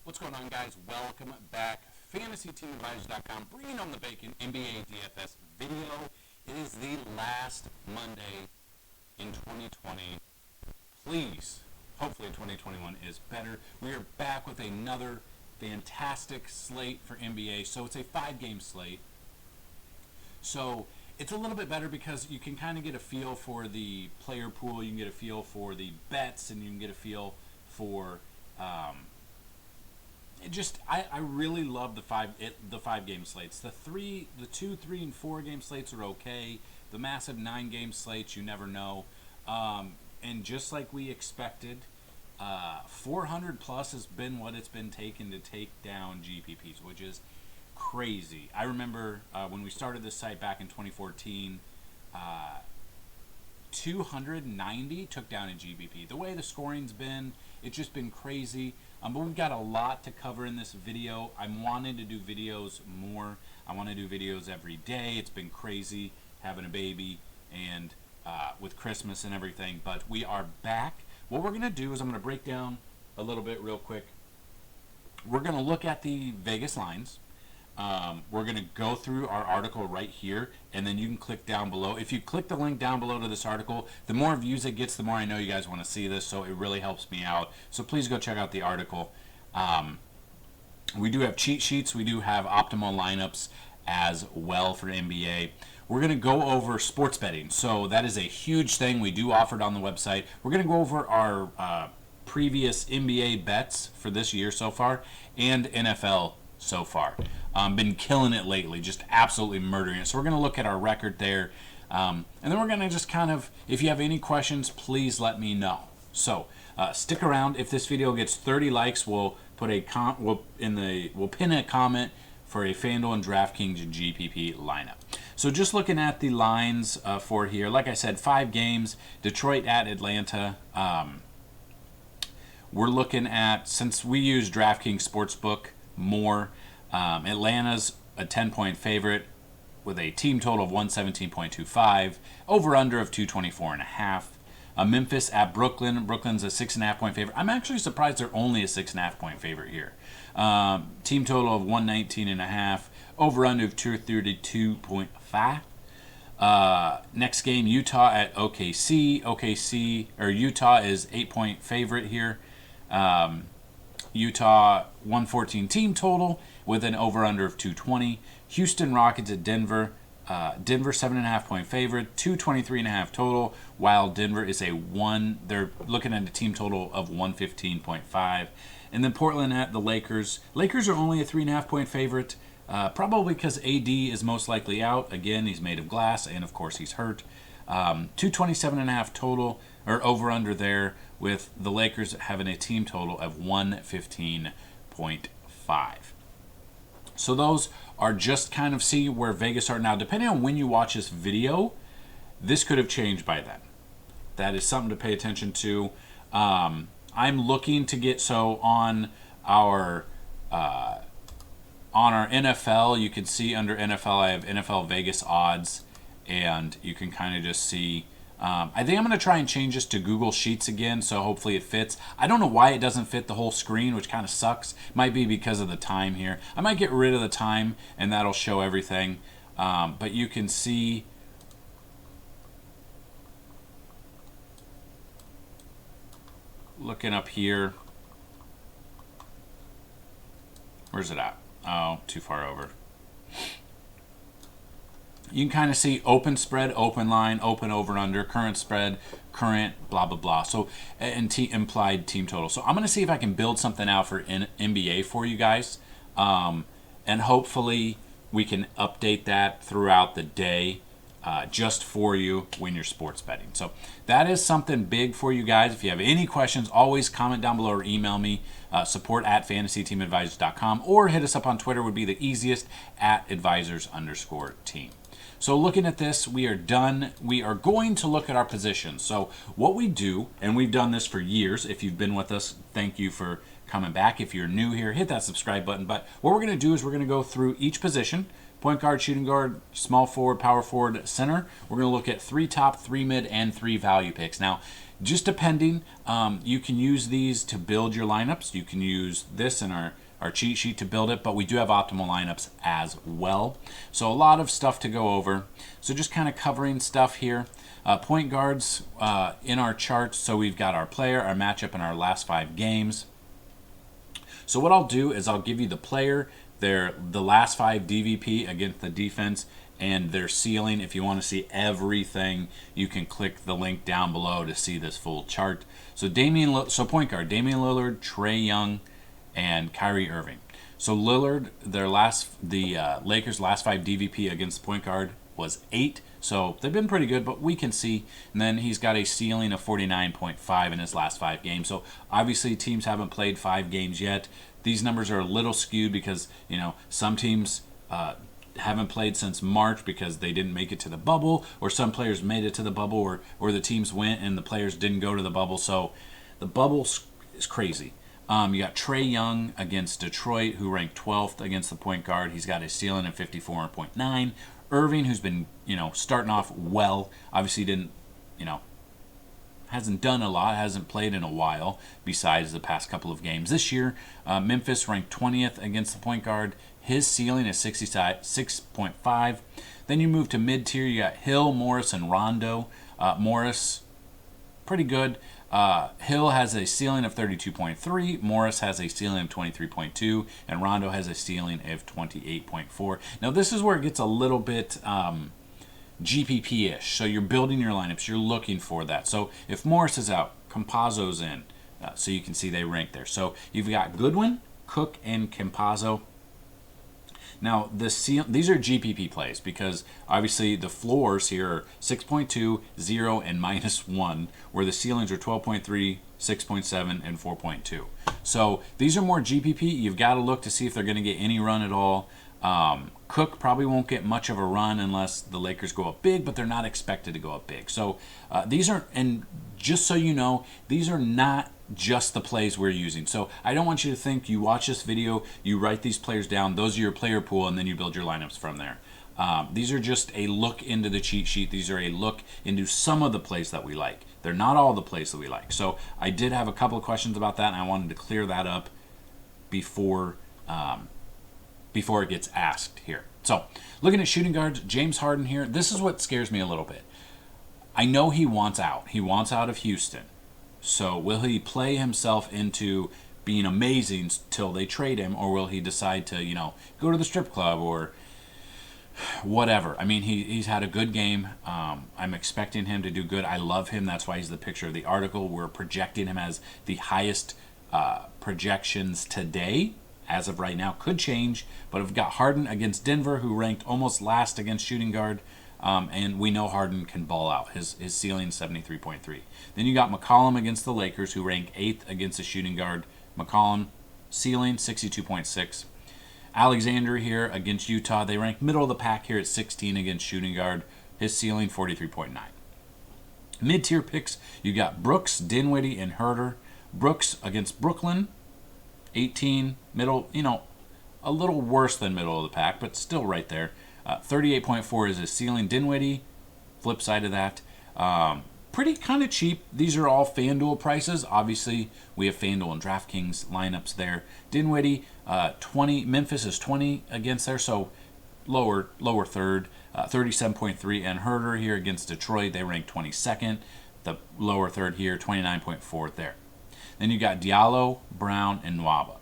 What's going on, guys? Welcome back. FantasyTeamAdvisors.com, bringing home the bacon NBA DFS video. It is the last Monday in 2020. Please, hopefully 2021 is better. We are back with another fantastic slate for NBA. So it's a 5-game slate. So it's a little bit better because you can kind of get a feel for the player pool. You can get a feel for the bets, and you can get a feel for I really love the 5-game slates. The 2, 3, and 4-game slates are okay. The massive 9-game slates, you never know. And just like we expected, 400 plus has been what it's been taken to take down GPPs, which is crazy. I remember when we started this site back in 2014, 290 took down a GPP. The way the scoring's been, it's just been crazy. But we've got a lot to cover in this video. I'm wanting to do videos more. I want to do videos every day. It's been crazy having a baby and with Christmas and everything. But we are back. What we're going to do is I'm going to break down a little bit real quick. We're going to look at the Vegas lines. We're going to go through our article right here, and then you can click down below. If you click the link down below to this article, the more views it gets, the more I know you guys want to see this, so it really helps me out. So please go check out the article. We do have cheat sheets. We do have optimal lineups as well for NBA. We're going to go over sports betting. So that is a huge thing we do offer it on the website. We're going to go over our previous NBA bets for this year so far and NFL so far. Been killing it lately, just absolutely murdering it. So we're going to look at our record there. And then we're going to just kind of, if you have any questions, please let me know. So stick around. If this video gets 30 likes, we'll put we'll pin a comment for a Fanduel and Draftkings GPP lineup. So just looking at the lines for here, like I said, 5 games, Detroit at Atlanta. We're looking at, since we use DraftKings Sportsbook more, Atlanta's a 10-point favorite with a team total of 117.25, over-under of 224.5. Memphis at Brooklyn. Brooklyn's a 6.5-point favorite. I'm actually surprised they're only a 6.5-point favorite here. Team total of 119.5, over-under of 232.5. Next game, Utah at OKC. Utah is 8-point favorite here. Utah 114 team total with an over-under of 220. Houston Rockets at Denver. Denver 7.5-point favorite, 223.5 total, while Denver is they're looking at a team total of 115.5. And then Portland at the Lakers. Lakers are only a 3.5-point favorite, probably because AD is most likely out. Again, he's made of glass, and of course he's hurt. 227.5 total, or over-under there, with the Lakers having a team total of 115.5. So those are just kind of see where Vegas are now. Depending on when you watch this video, this could have changed by then. That is something to pay attention to. I'm looking to get, so on our NFL, you can see under NFL, I have NFL Vegas odds, and you can kind of just see. I think I'm going to try and change this to Google Sheets again, so hopefully it fits. I don't know why it doesn't fit the whole screen, which kind of sucks. Might be because of the time here. I might get rid of the time, and that'll show everything. But you can see, looking up here, where's it at? Oh, too far over. You can kind of see open spread, open line, open over and under, current spread, current, blah, blah, blah. So, and implied team total. So I'm going to see if I can build something out for NBA for you guys. And hopefully we can update that throughout the day just for you when you're sports betting. So that is something big for you guys. If you have any questions, always comment down below or email me. Support at FantasyTeamAdvisors.com, or hit us up on Twitter would be the easiest, at advisors_team. So looking at this, we are done. We are going to look at our positions. So what we do, and we've done this for years. If you've been with us, thank you for coming back. If you're new here, hit that subscribe button. But what we're going to do is we're going to go through each position, Point guard, shooting guard, small forward, power forward, center. We're going to look at 3 top, 3 mid, and 3 value picks. Now, just depending, you can use these to build your lineups. You can use this in our cheat sheet to build it, but we do have optimal lineups as well. So a lot of stuff to go over. So just kind of covering stuff here. Point guards in our charts. So we've got our player, our matchup, and our last 5 games. So what I'll do is I'll give you the player, the last 5 DVP against the defense, and their ceiling. If you want to see everything, you can click the link down below to see this full chart. So point guard, Damian Lillard, Trae Young, and Kyrie Irving. So Lillard, the Lakers' last 5 DVP against the point guard was 8. So they've been pretty good, but we can see. And then he's got a ceiling of 49.5 in his last 5 games. So obviously teams haven't played 5 games yet. These numbers are a little skewed because, some teams haven't played since March because they didn't make it to the bubble, or some players made it to the bubble, or the teams went and the players didn't go to the bubble. So the bubble is crazy. You got Trae Young against Detroit, who ranked 12th against the point guard. He's got a ceiling of 54.9. Irving, who's been, starting off well, obviously didn't, hasn't done a lot, hasn't played in a while besides the past couple of games. This year, Memphis ranked 20th against the point guard. His ceiling is 66.5. Then you move to mid-tier. You got Hill, Morris, and Rondo. Morris, pretty good. Hill has a ceiling of 32.3, Morris has a ceiling of 23.2, and Rondo has a ceiling of 28.4. Now this is where it gets a little bit GPP-ish. So you're building your lineups, you're looking for that. So if Morris is out, Campazzo's in, so you can see they rank there. So you've got Goodwin, Cook, and Campazzo. Now, these are GPP plays because obviously the floors here are 6.2, 0, and -1, where the ceilings are 12.3, 6.7, and 4.2. So these are more GPP. You've got to look to see if they're going to get any run at all. Cook probably won't get much of a run unless the Lakers go up big, but they're not expected to go up big. So these are, and just so you know, these are not just the plays we're using. So I don't want you to think you watch this video, you write these players down, those are your player pool, and then you build your lineups from there. These are just a look into the cheat sheet. These are a look into some of the plays that we like. They're not all the plays that we like. So I did have a couple of questions about that, and I wanted to clear that up before it gets asked here. So looking at shooting guards, James Harden here. This is what scares me a little bit. I know he wants out. He wants out of Houston. So will he play himself into being amazing till they trade him, or will he decide to, go to the strip club or whatever? I mean, he's had a good game. I'm expecting him to do good. I love him. That's why he's the picture of the article. We're projecting him as the highest projections today. As of right now, could change, but we've got Harden against Denver, who ranked almost last against shooting guard, and we know Harden can ball out. His ceiling 73.3. Then you got McCollum against the Lakers, who ranked 8th against the shooting guard. McCollum, ceiling 62.6. Alexander here against Utah. They rank middle of the pack here at 16 against shooting guard. His ceiling 43.9. Mid-tier picks, you got Brooks, Dinwiddie, and Herter. Brooks against Brooklyn, 18, middle, a little worse than middle of the pack, but still right there. 38.4 is his ceiling. Dinwiddie, flip side of that, pretty kind of cheap. These are all Fanduel prices. Obviously, we have Fanduel and Draftkings lineups there. Dinwiddie, 20. Memphis is 20 against there, so lower third. 37.3, and Herter here against Detroit, they rank 22nd. The lower third here, 29.4 there. Then you got Diallo, Brown, and Nwaba.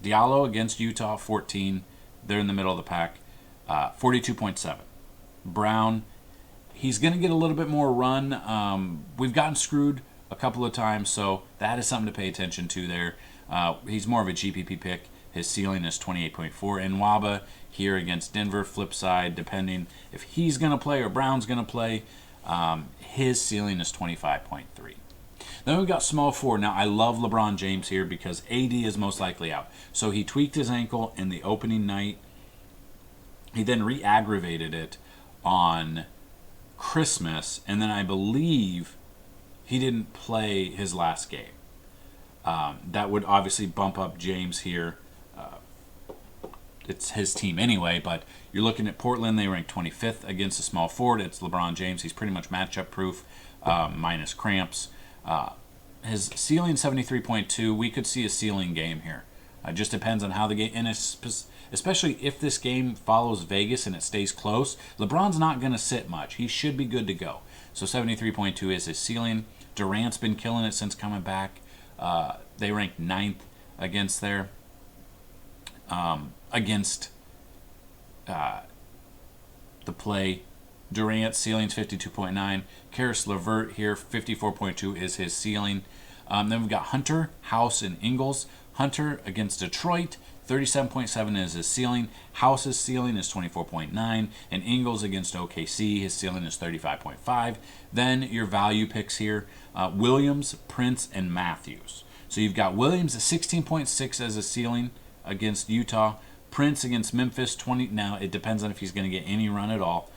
Diallo against Utah, 14. They're in the middle of the pack, 42.7. Brown, he's going to get a little bit more run. We've gotten screwed a couple of times, so that is something to pay attention to there. He's more of a GPP pick. His ceiling is 28.4. And Nwaba here against Denver, flip side, depending if he's going to play or Brown's going to play, his ceiling is 25.3. Then we've got small forward. Now, I love LeBron James here because AD is most likely out. So he tweaked his ankle in the opening night. He then re-aggravated it on Christmas, and then I believe he didn't play his last game. That would obviously bump up James here it's his team anyway, but you're looking at Portland. They rank 25th against a small forward. It's LeBron James. He's pretty much matchup proof, minus cramps. His ceiling 73.2. We could see a ceiling game here. It just depends on how the game, and especially if this game follows Vegas and it stays close. LeBron's not going to sit much. He should be good to go. So 73.2 is his ceiling. Durant's been killing it since coming back. They ranked 9th against there. Against the play. Durant's ceiling's 52.9. Karis LeVert here, 54.2 is his ceiling. Then we've got Hunter, House, and Ingles. Hunter against Detroit, 37.7 is his ceiling. House's ceiling is 24.9. And Ingles against OKC, his ceiling is 35.5. Then your value picks here, Williams, Prince, and Matthews. So you've got Williams at 16.6 as a ceiling against Utah. Prince against Memphis, 20. Now, it depends on if he's going to get any run at all,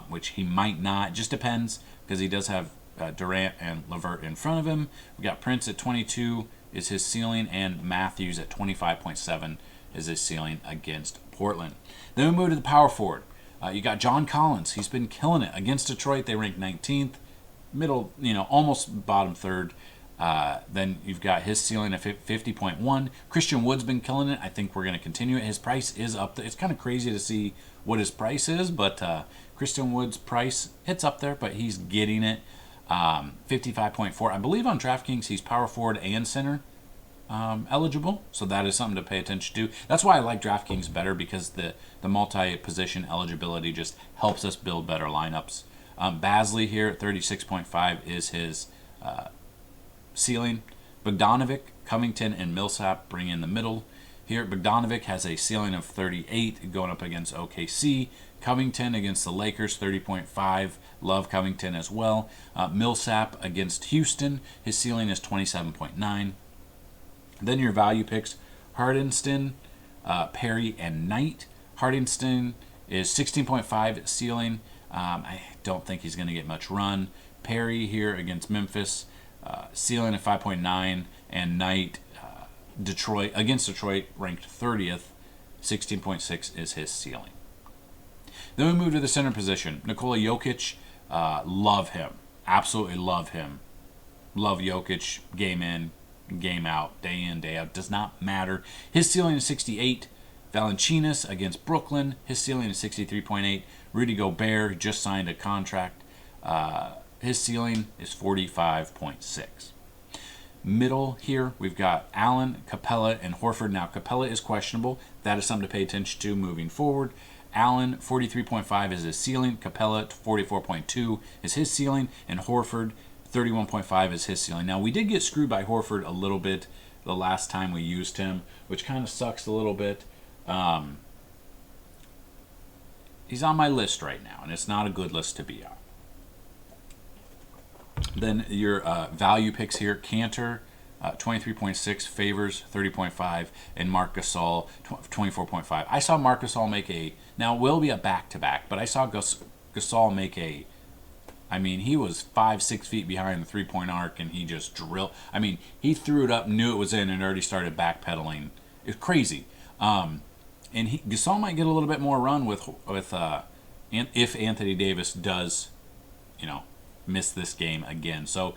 which he might not. It just depends, because he does have Durant and LeVert in front of him. We got Prince at 22 is his ceiling, and Matthews at 25.7 is his ceiling against Portland. Then we move to the power forward. You got John Collins. He's been killing it against Detroit. They rank 19th, middle, almost bottom third. Then you've got his ceiling at 50.1. Christian Wood's been killing it. I think we're going to continue it. His price is up there. It's kind of crazy to see what his price is, but Christian Wood's price, it's up there, but he's getting it. 55.4. I believe on DraftKings he's power forward and center eligible, so that is something to pay attention to. That's why I like DraftKings better, because the multi-position eligibility just helps us build better lineups. Basley here at 36.5 is his ceiling. Bogdanovic, Covington, and Millsap bring in the middle. Here, Bogdanovic has a ceiling of 38 going up against OKC. Covington against the Lakers, 30.5. Love Covington as well. Millsap against Houston, his ceiling is 27.9. Then your value picks, Harden, Perry, and Knight. Harden is 16.5 ceiling. I don't think he's going to get much run. Perry here against Memphis, ceiling at 5.9, and Knight Detroit ranked 30th, 16.6 is his ceiling. Then we move to the center position. Nikola Jokic, love him, absolutely love him. Love Jokic, game in, game out, day in, day out, does not matter. His ceiling is 68. Valanciunas against Brooklyn, his ceiling is 63.8. Rudy Gobert just signed a contract. His ceiling is 45.6. Middle here, we've got Allen, Capella, and Horford. Now, Capella is questionable. That is something to pay attention to moving forward. Allen, 43.5 is his ceiling. Capella, 44.2 is his ceiling. And Horford, 31.5 is his ceiling. Now, we did get screwed by Horford a little bit the last time we used him, which kind of sucks a little bit. He's on my list right now, and it's not a good list to be on. Then your value picks here, Cantor, 23.6, Favors, 30.5, and Marc Gasol, 24.5. I saw Marc Gasol make now it will be a back-to-back, but I saw Gasol make he was 5-6 feet behind the three-point arc, and he just drilled. He threw it up, knew it was in, and already started backpedaling. It's crazy. And Gasol might get a little bit more run with if Anthony Davis does, miss this game again. So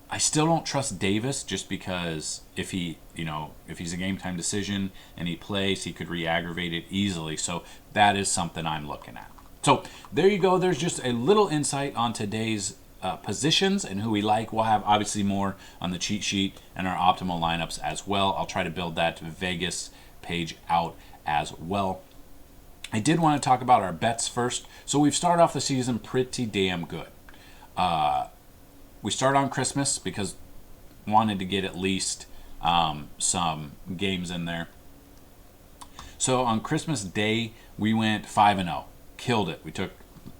I still don't trust Davis, just because if he's a game time decision and he plays, he could re-aggravate it easily. So that is something I'm looking at. So there you go. There's just a little insight on today's positions and who we like. We'll have obviously more on the cheat sheet and our optimal lineups as well. I'll try to build that Vegas page out as well. I did want to talk about our bets first. So we've started off the season pretty damn good. We start on Christmas because wanted to get at least some games in there. So on Christmas Day, we went 5-0. Killed it. We took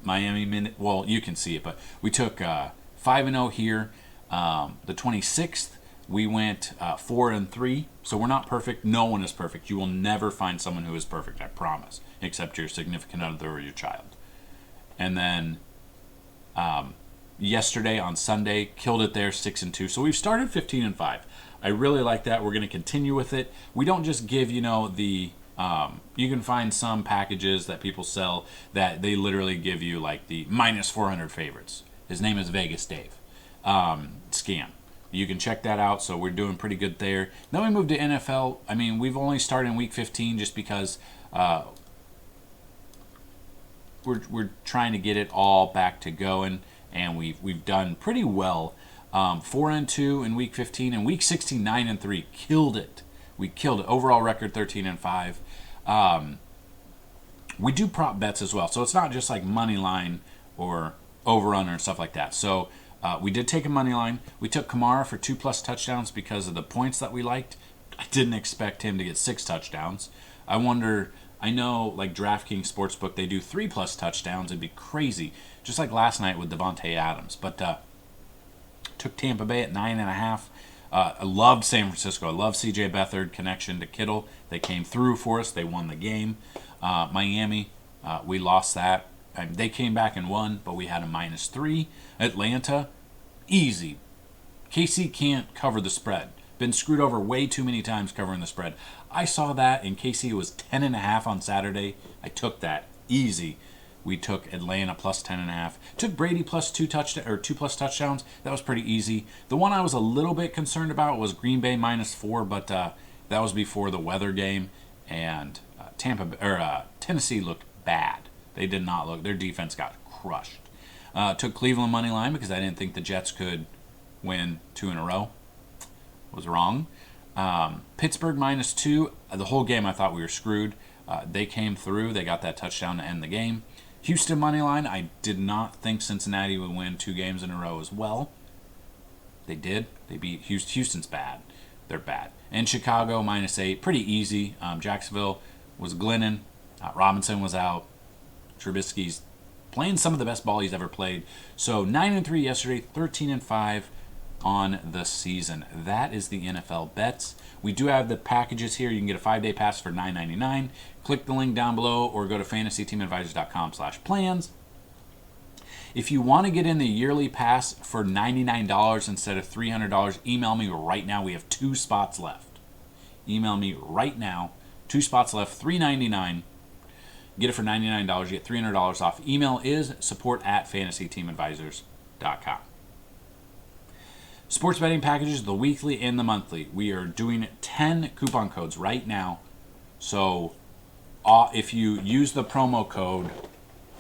Miami, well, you can see it, but we took 5-0 here. The 26th, we went 4-3. So we're not perfect. No one is perfect. You will never find someone who is perfect, I promise, except your significant other or your child. And then yesterday on Sunday, killed it there, 6-2. So we've started 15-5. I really like that. We're going to continue with it. We don't just give, the You can find some packages that people sell that they literally give you like the minus 400 favorites. His name is Vegas Dave. Scam. You can check that out. So we're doing pretty good there. Then we moved to NFL. I mean, we've only started in week 15 just because we're trying to get it all back to going, and we've done pretty well. 4-2 in week 15, and week 16 9-3. Killed it. We killed it. Overall record 13-5. We do prop bets as well, so it's not just like money line or overrun or stuff like that. So we did take a money line. We took Kamara for 2+ touchdowns because of the points that we liked. I didn't expect him to get 6 touchdowns. I wonder. I know like Draftkings Sportsbook, they do 3+ touchdowns. It'd be crazy, just like last night with Devontae Adams. But took Tampa Bay at 9.5. I loved San Francisco. I love C.J. Beathard connection to Kittle. They came through for us. They won the game. Miami, we lost that. They came back and won, but we had a -3. Atlanta, easy. KC can't cover the spread. Been screwed over way too many times covering the spread. I saw that, and KC was 10.5 on Saturday. I took that easy. We took Atlanta plus 10.5. Took Brady plus 2+ touchdowns. That was pretty easy. The one I was a little bit concerned about was Green Bay -4, but that was before the weather game, and Tennessee looked bad. They did not look. Their defense got crushed. Took Cleveland money line because I didn't think the Jets could win 2 in a row. Was wrong. Pittsburgh -2. The whole game I thought we were screwed. They came through. They got that touchdown to end the game. Houston money line. I did not think Cincinnati would win 2 games in a row as well. They did. They beat Houston. Houston's bad. They're bad. And Chicago -8. Pretty easy. Jacksonville was Glennon. Robinson was out. Trubisky's playing some of the best ball he's ever played. So 9-3 yesterday, 13-5 on the season. That is the NFL bets. We do have the packages here. You can get a 5-day pass for $9.99. Click the link down below or go to fantasyteamadvisors.com/plans. If you want to get in the yearly pass for $99 instead of $300, email me right now. We have 2 spots left. Email me right now. 2 spots left, $3.99. Get it for $99. You get $300 off. Email is support@fantasyteamadvisors.com. Sports betting packages, the weekly and the monthly. We are doing 10 coupon codes right now. So if you use the promo code,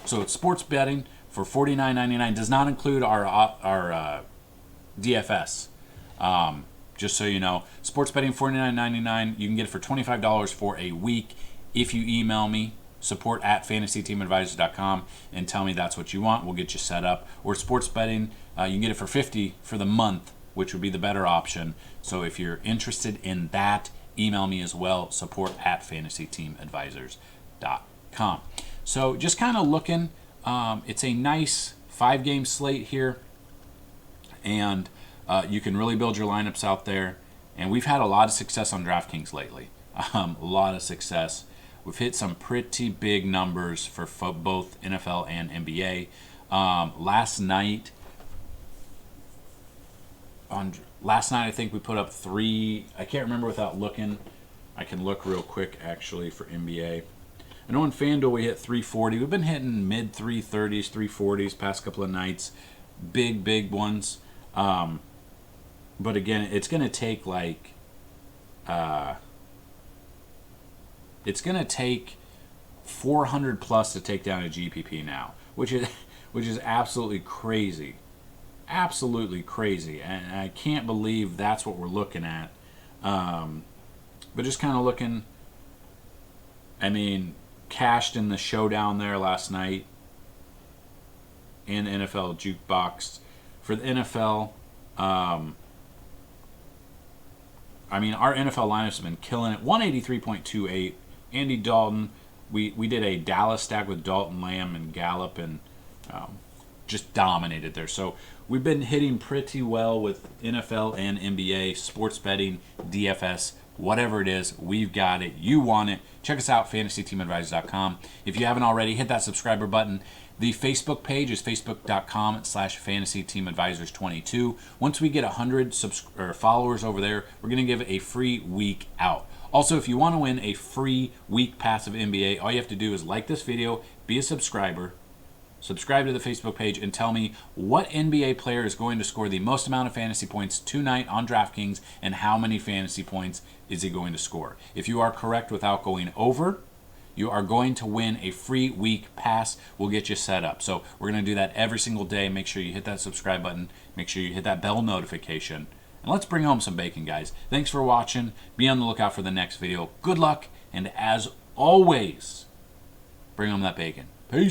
so it's sports betting for $49.99. Does not include our DFS. Just so you know, sports betting $49.99. You can get it for $25 for a week if you email me. Support@fantasyteamadvisors.com and tell me that's what you want. We'll get you set up. Or sports betting, you can get it for $50 for the month, which would be the better option. So if you're interested in that, email me as well. Support@fantasyteamadvisors.com. So just kind of looking, it's a nice 5-game slate here, and you can really build your lineups out there. And we've had a lot of success on DraftKings lately. A lot of success. We've hit some pretty big numbers for both NFL and NBA. Last night, I think we put up 3. I can't remember without looking. I can look real quick actually for NBA. I know in Fanduel we hit 340. We've been hitting mid 330s, 340s past couple of nights. Big ones. But again, it's going to take like. It's going to take 400 plus to take down a GPP now, which is absolutely crazy. Absolutely crazy. And I can't believe that's what we're looking at. But just kind of looking, I mean, cashed in the showdown there last night in NFL Jukebox. For the NFL, I mean, our NFL lineups have been killing it. 183.28. Andy Dalton, we did a Dallas stack with Dalton, Lamb, and Gallup, and just dominated there. So we've been hitting pretty well with NFL and NBA, sports betting, DFS, whatever it is, we've got it. You want it. Check us out, fantasyteamadvisors.com. If you haven't already, hit that subscriber button. The Facebook page is facebook.com/fantasyteamadvisors22. Once we get 100 followers over there, we're going to give a free week out. Also, if you want to win a free week pass of NBA, all you have to do is like this video, be a subscriber, subscribe to the Facebook page, and tell me what NBA player is going to score the most amount of fantasy points tonight on DraftKings and how many fantasy points is he going to score. If you are correct without going over, you are going to win a free week pass. We'll get you set up. So we're going to do that every single day. Make sure you hit that subscribe button. Make sure you hit that bell notification. And let's bring home some bacon, guys. Thanks for watching. Be on the lookout for the next video. Good luck. And as always, bring home that bacon. Peace.